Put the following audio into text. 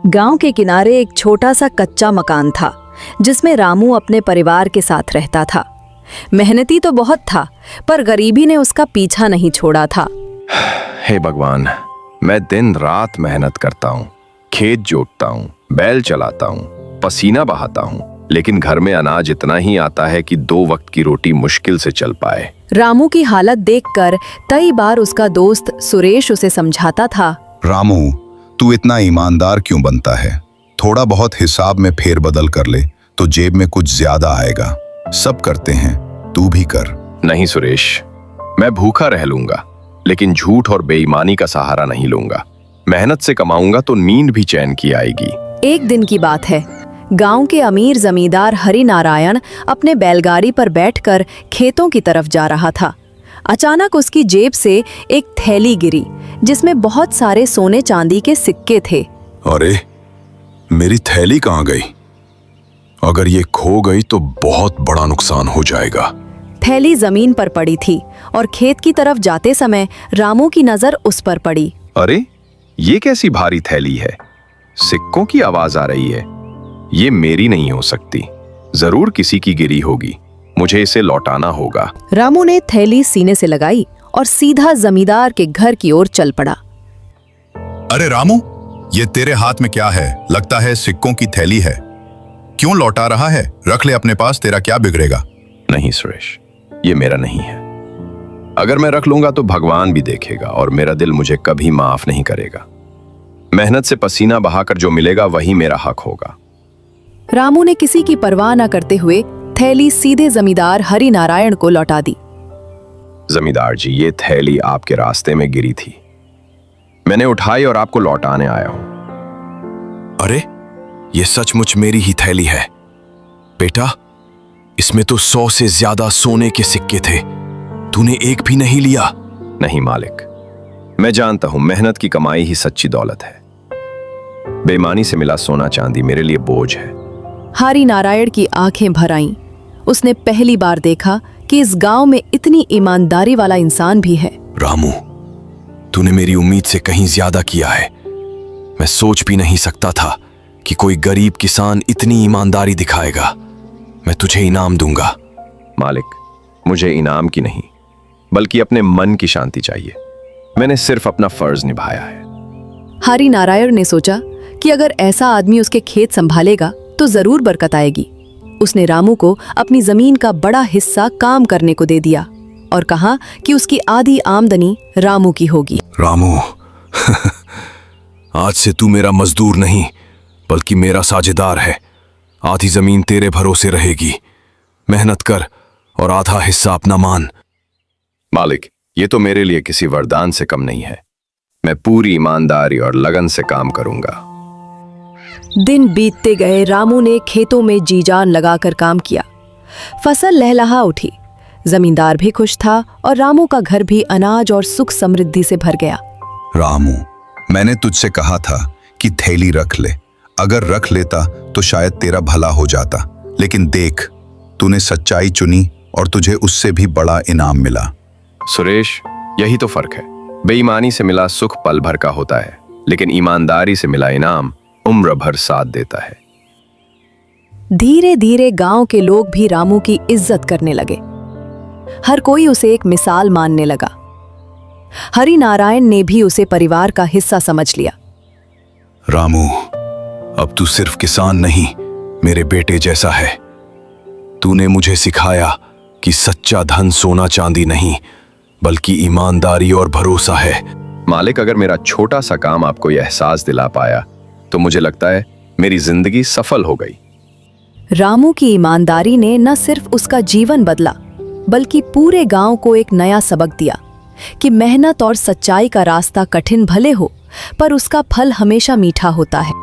गांव के किनारे एक छोटा सा कच्चा मकान था जिसमें रामू अपने परिवार के साथ रहता था। मेहनती तो बहुत था पर गरीबी ने उसका पीछा नहीं छोड़ा था। हे भगवान, मैं दिन रात मेहनत करता हूँ, खेत जोतता हूँ, बैल चलाता हूँ, पसीना बहाता हूँ, लेकिन घर में अनाज इतना ही आता है कि 2 वक्त की रोटी मुश्किल से चल पाए। रामू की हालत देखकर कई बार उसका दोस्त सुरेश उसे समझाता था। रामू, तू इतना ईमानदार क्यों बनता है? थोड़ा बहुत हिसाब में फेरबदल कर ले तो जेब में कुछ ज्यादा आएगा। सब करते हैं, तू भी कर। नहीं सुरेश, मैं भूखा रह लूंगा लेकिन झूठ और बेईमानी का सहारा नहीं लूंगा। मेहनत से कमाऊंगा तो नींद भी चैन की आएगी। एक दिन की बात है, गांव के अमीर जमींदार हरि नारायण अपने बैलगाड़ी पर बैठकर खेतों की तरफ जा रहा था। अचानक उसकी जेब से एक थैली गिरी जिसमें बहुत सारे सोने चांदी के सिक्के थे। अरे, मेरी थैली कहाँ गई? अगर ये खो गई तो बहुत बड़ा नुकसान हो जाएगा। थैली जमीन पर पड़ी थी और खेत की तरफ जाते समय रामू की नजर उस पर पड़ी। अरे, ये कैसी भारी थैली है? सिक्कों की आवाज आ रही है। ये मेरी नहीं हो सकती, जरूर किसी की गिरी होगी। मुझे इसे लौटाना होगा। रामू ने थैली सीने से लगाई और सीधा जमींदार के घर की ओर चल पड़ा। अरे रामू, ये तेरे हाथ में क्या है? लगता है सिक्कों की थैली है। क्यों लौटा रहा है? रख ले अपने पास, तेरा क्या बिगड़ेगा? नहीं सुरेश, ये मेरा नहीं है। अगर मैं रख लूंगा तो भगवान भी देखेगा और मेरा दिल मुझे कभी माफ नहीं करेगा। मेहनत से पसीना बहाकर जो मिलेगा वही मेरा हक होगा। रामू ने किसी की परवाह न करते हुए थैली सीधे जमींदार हरि नारायण को लौटा दी। जमींदार जी, ये थैली आपके रास्ते में गिरी थी, मैंने उठाई और आपको लौटाने आया हूं। अरे, ये सचमुच मेरी ही थैली है। बेटा, इसमें तो 100 से ज्यादा सोने के सिक्के थे, तूने एक भी नहीं लिया। नहीं मालिक, मैं जानता हूं मेहनत की कमाई ही सच्ची दौलत है। बेईमानी से मिला सोना चांदी मेरे लिए बोझ है। हरि नारायण की आंखें भर आईं। उसने पहली बार देखा कि इस गांव में इतनी ईमानदारी वाला इंसान भी है। रामू, तूने मेरी उम्मीद से कहीं ज्यादा किया है। मैं सोच भी नहीं सकता था कि कोई गरीब किसान इतनी ईमानदारी दिखाएगा। मैं तुझे इनाम दूंगा। मालिक, मुझे इनाम की नहीं बल्कि अपने मन की शांति चाहिए। मैंने सिर्फ अपना फर्ज निभाया है। हरि नारायण ने सोचा कि अगर ऐसा आदमी उसके खेत संभालेगा तो जरूर बरकत आएगी। उसने रामू को अपनी जमीन का बड़ा हिस्सा काम करने को दे दिया और कहा कि उसकी आधी आमदनी रामू की होगी। रामू, आज से तू मेरा मजदूर नहीं बल्कि मेरा साझेदार है। आधी जमीन तेरे भरोसे रहेगी। मेहनत कर और आधा हिस्सा अपना मान। मालिक, ये तो मेरे लिए किसी वरदान से कम नहीं है। मैं पूरी ईमानदारी और लगन से काम करूंगा। दिन बीतते गए, रामू ने खेतों में जी जान लगाकर काम किया। फसल लहलहा उठी, जमींदार भी खुश था और रामू का घर भी अनाज और सुख समृद्धि से भर गया। रामू, मैंने तुझसे कहा था कि थैली रख ले। अगर रख लेता तो शायद तेरा भला हो जाता, लेकिन देख, तूने सच्चाई चुनी और तुझे उससे भी बड़ा इनाम मिला। सुरेश, यही तो फर्क है। बेईमानी से मिला सुख पल भर का होता है, लेकिन ईमानदारी से मिला इनाम उम्र भर साथ देता है। धीरे धीरे गांव के लोग भी रामू की इज्जत करने लगे। हर कोई उसे एक मिसाल मानने लगा। हरि नारायण ने भी उसे परिवार का हिस्सा समझ लिया। रामू, अब तू सिर्फ किसान नहीं, मेरे बेटे जैसा है। तूने मुझे सिखाया कि सच्चा धन सोना चांदी नहीं बल्कि ईमानदारी और भरोसा है। मालिक, अगर मेरा छोटा सा काम आपको यह एहसास दिला पाया तो मुझे लगता है मेरी जिंदगी सफल हो गई। रामू की ईमानदारी ने न सिर्फ उसका जीवन बदला बल्कि पूरे गांव को एक नया सबक दिया कि मेहनत और सच्चाई का रास्ता कठिन भले हो पर उसका फल हमेशा मीठा होता है।